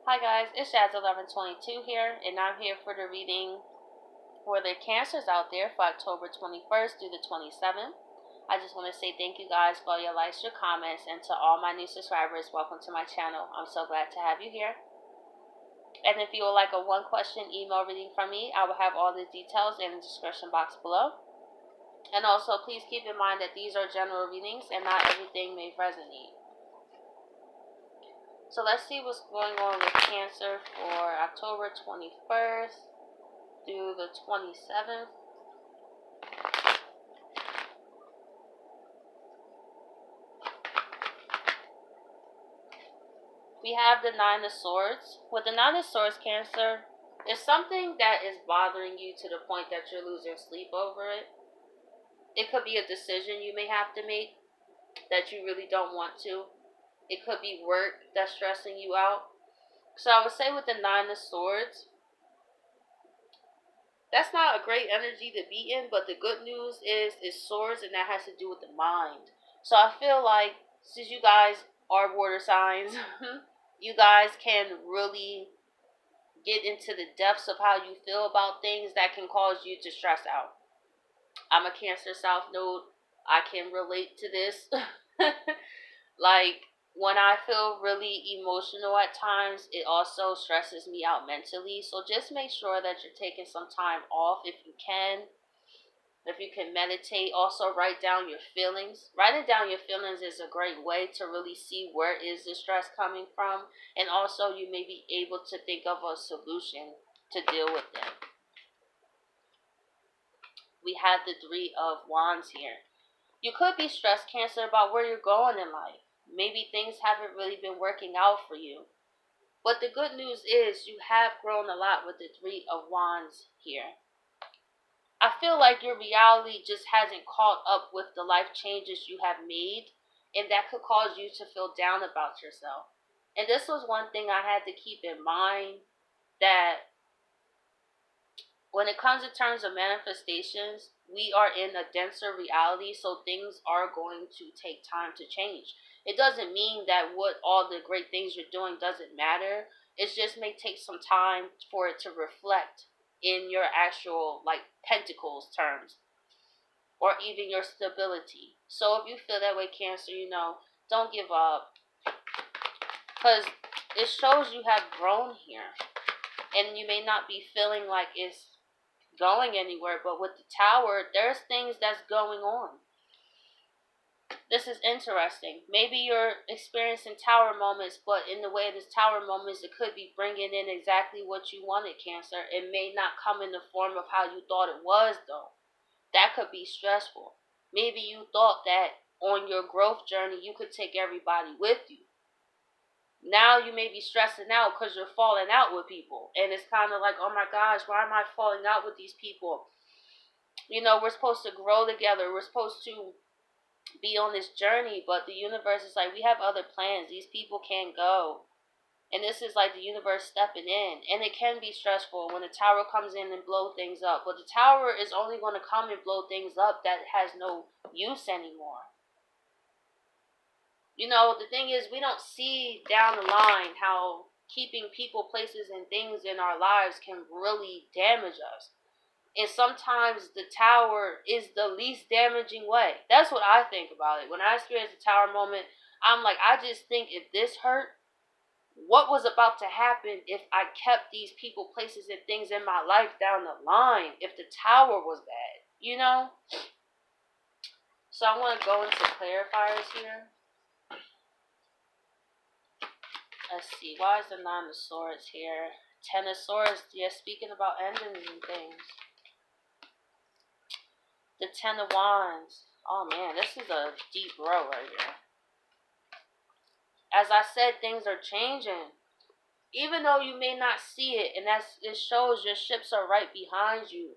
Hi guys, it's Jazz1122 here, and I'm here for the reading for the cancers out there for October 21st through the 27th. I just want to say thank you guys for all your likes, your comments, and to all my new subscribers, welcome to my channel. I'm so glad to have you here. And if you would like a one-question email reading from me, I will have all the details in the description box below. And also, please keep in mind that these are general readings and not everything may resonate. So let's see what's going on with Cancer for October 21st through the 27th. We have the Nine of Swords. With the Nine of Swords, Cancer, it's something that is bothering you to the point that you're losing sleep over it. It could be a decision you may have to make that you really don't want to. It could be work that's stressing you out. So I would say with the Nine of Swords, that's not a great energy to be in, but the good news is it swords, and that has to do with the mind. So I feel like since you guys are water signs, you guys can really get into the depths of how you feel about things that can cause you to stress out. I'm a Cancer South Node. I can relate to this. Like, when I feel really emotional at times, it also stresses me out mentally. So just make sure that you're taking some time off if you can. If you can meditate, also write down your feelings. Writing down your feelings is a great way to really see where is the stress coming from. And also you may be able to think of a solution to deal with them. We have the Three of Wands here. You could be stressed, Cancer, about where you're going in life. Maybe things haven't really been working out for you. But the good news is you have grown a lot with the Three of Wands here. I feel like your reality just hasn't caught up with the life changes you have made, and that could cause you to feel down about yourself. And this was one thing I had to keep in mind, that when it comes in terms of manifestations, we are in a denser reality, so things are going to take time to change. It doesn't mean that what all the great things you're doing doesn't matter. It just may take some time for it to reflect in your actual, like, pentacles terms, or even your stability. So if you feel that way, Cancer, don't give up, because it shows you have grown here, and you may not be feeling like it's going anywhere, but with the Tower, there's things that's going on. This is interesting. Maybe you're experiencing Tower moments, but in the way of this Tower moments, it could be bringing in exactly what you wanted, Cancer. It may not come in the form of how you thought it was, though. That could be stressful. Maybe you thought that on your growth journey, you could take everybody with you. Now you may be stressing out because you're falling out with people. And it's kind of like, oh my gosh, why am I falling out with these people? We're supposed to grow together. We're supposed to be on this journey. But the universe is like, we have other plans. These people can't go. And this is like the universe stepping in. And it can be stressful when the Tower comes in and blow things up. But the Tower is only going to come and blow things up that has no use anymore. The thing is, we don't see down the line how keeping people, places, and things in our lives can really damage us. And sometimes the Tower is the least damaging way. That's what I think about it. When I experience the Tower moment, I'm like, I just think if this hurt, what was about to happen if I kept these people, places, and things in my life down the line, if the Tower was bad, So I want to go into clarifiers here. Let's see, why is the Nine of Swords here? Ten of Swords, yeah, speaking about endings and things. The Ten of Wands. Oh man, this is a deep row right here. As I said, things are changing. Even though you may not see it, and it shows your ships are right behind you.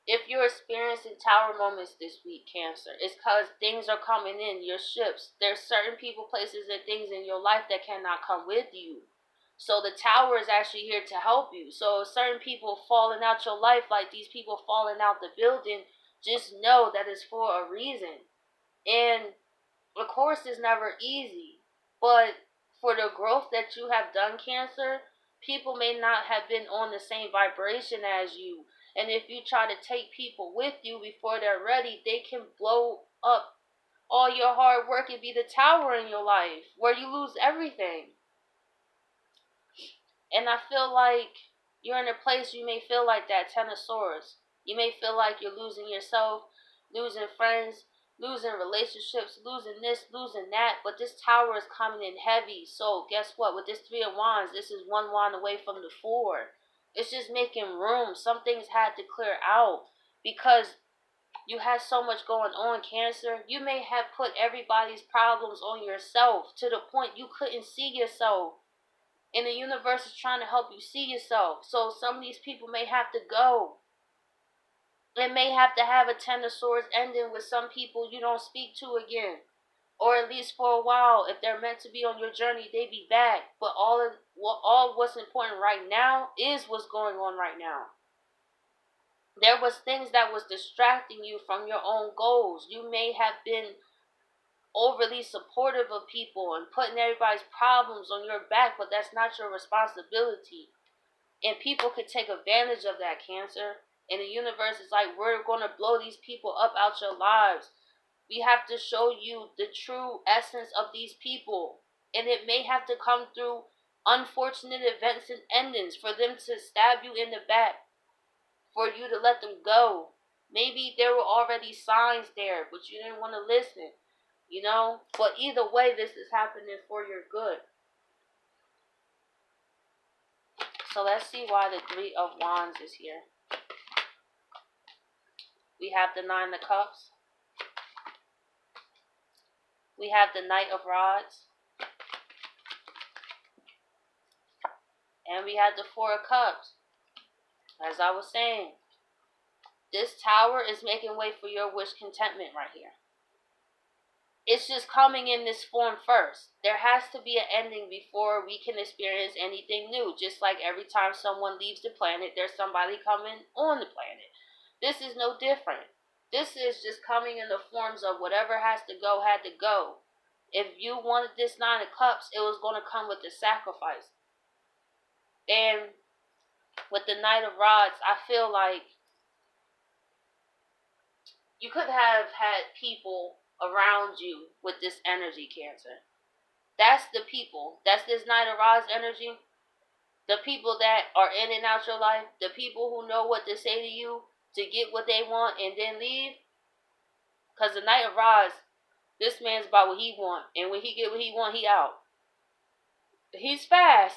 If you're experiencing Tower moments this week, Cancer, it's because things are coming in, your ships. There's certain people, places, and things in your life that cannot come with you. So the Tower is actually here to help you. So certain people falling out your life, like these people falling out the building, just know that it's for a reason. And of course, it's never easy. But for the growth that you have done, Cancer, people may not have been on the same vibration as you. And if you try to take people with you before they're ready, they can blow up all your hard work and be the tower in your life where you lose everything. And I feel like you're in a place you may feel like that, Ten of Swords. You may feel like you're losing yourself, losing friends, losing relationships, losing this, losing that. But this tower is coming in heavy. So guess what? With this Three of Wands, this is one wand away from the Four. It's just making room. Some things had to clear out because you had so much going on, Cancer. You may have put everybody's problems on yourself to the point you couldn't see yourself. And the universe is trying to help you see yourself. So some of these people may have to go. It may have to have a Ten of Swords ending with some people you don't speak to again. Or at least for a while. If they're meant to be on your journey, they be back. But all what's important right now is what's going on right now. There was things that was distracting you from your own goals. You may have been overly supportive of people and putting everybody's problems on your back, but that's not your responsibility. And people could take advantage of that, Cancer. And the universe is like, we're going to blow these people up out your lives. We have to show you the true essence of these people. And it may have to come through unfortunate events and endings for them to stab you in the back, for you to let them go. Maybe there were already signs there, but you didn't want to listen. You know? But either way, this is happening for your good. So let's see why the Three of Wands is here. We have the Nine of Cups. We have the Knight of Rods. And we have the Four of Cups. As I was saying, this tower is making way for your wish contentment right here. It's just coming in this form first. There has to be an ending before we can experience anything new. Just like every time someone leaves the planet, there's somebody coming on the planet. This is no different. This is just coming in the forms of whatever has to go, had to go. If you wanted this Nine of Cups, it was going to come with a sacrifice. And with the Knight of Rods, I feel like you could have had people around you with this energy, Cancer. That's the people. That's this Knight of Rods energy. The people that are in and out your life. The people who know what to say to you to get what they want and then leave. Because the Knight of Rods, this man's about what he want. And when he get what he want, he out. He's fast.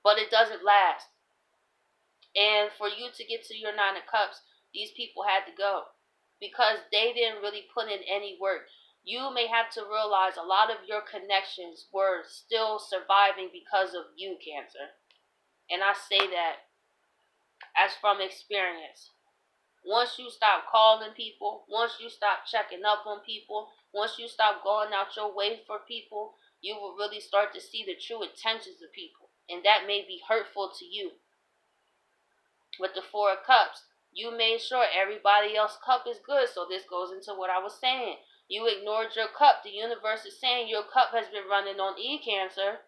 But it doesn't last. And for you to get to your Nine of Cups, these people had to go. Because they didn't really put in any work. You may have to realize a lot of your connections were still surviving because of you, Cancer. And I say that as from experience. Once you stop calling people, once you stop checking up on people, once you stop going out your way for people, you will really start to see the true intentions of people. And that may be hurtful to you. With the Four of Cups, you made sure everybody else's cup is good. So this goes into what I was saying. You ignored your cup. The universe is saying your cup has been running on E, Cancer.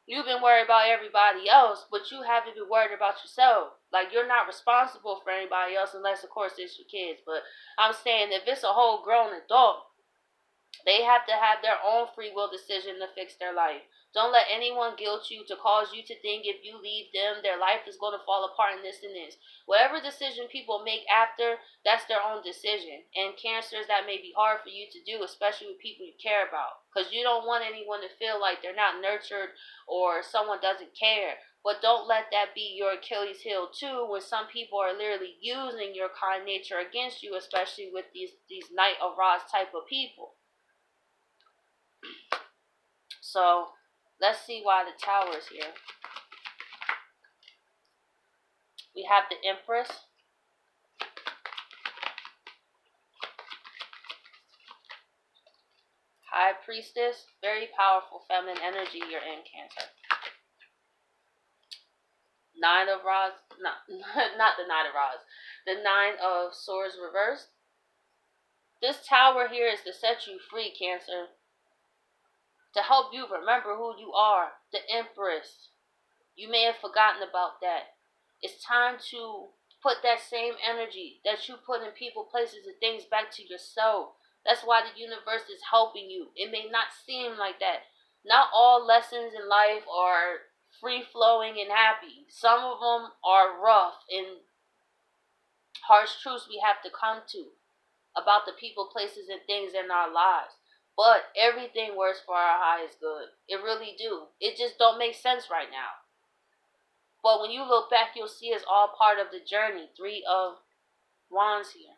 You've been worried about everybody else, but you haven't been worried about yourself. Like, you're not responsible for anybody else unless, of course, it's your kids. But I'm saying if it's a whole grown adult, they have to have their own free will decision to fix their life. Don't let anyone guilt you to cause you to think if you leave them, their life is going to fall apart in this and this. Whatever decision people make after, that's their own decision. And Cancers, that may be hard for you to do, especially with people you care about. Because you don't want anyone to feel like they're not nurtured or someone doesn't care. But don't let that be your Achilles heel too, when some people are literally using your kind nature against you, especially with these Knight of Rods type of people. So, let's see why the Tower is here. We have the Empress. High Priestess. Very powerful feminine energy you're in, Cancer. Nine of Rods. Not the Nine of Rods. The Nine of Swords reversed. This Tower here is to set you free, Cancer. to help you remember who you are, the Empress. You may have forgotten about that. It's time to put that same energy that you put in people, places, and things back to yourself. That's why the universe is helping you. It may not seem like that. Not all lessons in life are free flowing and happy. Some of them are rough and harsh truths we have to come to about the people, places, and things in our lives. But everything works for our highest good. It really do. It just don't make sense right now. But when you look back, you'll see it's all part of the journey. 3 of Wands here.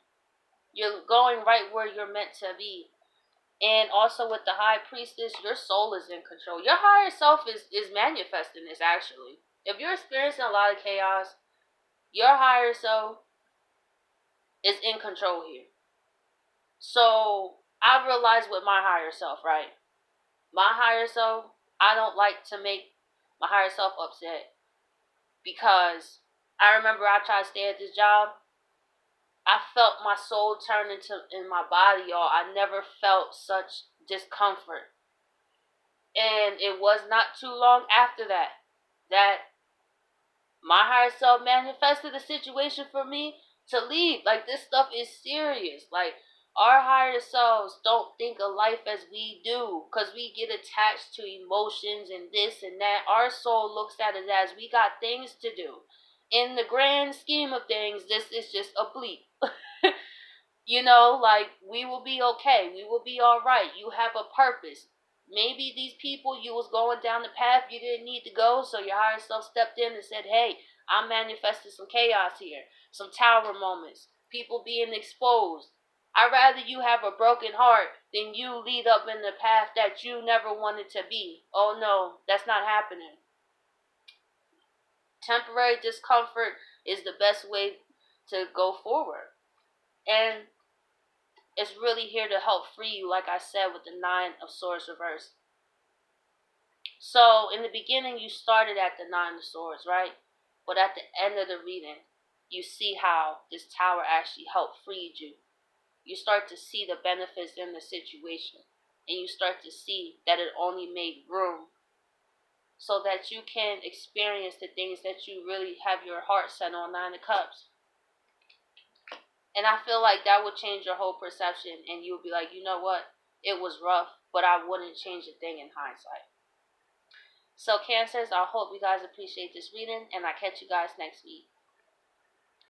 You're going right where you're meant to be. And also with the High Priestess, your soul is in control. Your higher self is manifesting this, actually. If you're experiencing a lot of chaos, your higher self is in control here. So I realized with my higher self, right? My higher self, I don't like to make my higher self upset. Because I remember I tried to stay at this job. I felt my soul turn in my body, y'all. I never felt such discomfort. And it was not too long after that my higher self manifested a situation for me to leave. Like, this stuff is serious. Like, our higher selves don't think of life as we do, because we get attached to emotions and this and that. Our soul looks at it as we got things to do. In the grand scheme of things, this is just a bleep. You know, like, we will be okay. We will be all right. You have a purpose. Maybe these people, you was going down the path you didn't need to go, so your higher self stepped in and said, hey, I'm manifesting some chaos here, some tower moments, people being exposed. I'd rather you have a broken heart than you lead up in the path that you never wanted to be. Oh no, that's not happening. Temporary discomfort is the best way to go forward. And it's really here to help free you, like I said, with the 9 of Swords reversed. So, in the beginning, you started at the 9 of Swords, right? But at the end of the reading, you see how this tower actually helped free you. You start to see the benefits in the situation. And you start to see that it only made room so that you can experience the things that you really have your heart set on, 9 of Cups. And I feel like that would change your whole perception, and you'll be like, you know what? It was rough, but I wouldn't change a thing in hindsight. So, Cancers, I hope you guys appreciate this reading, and I'll catch you guys next week.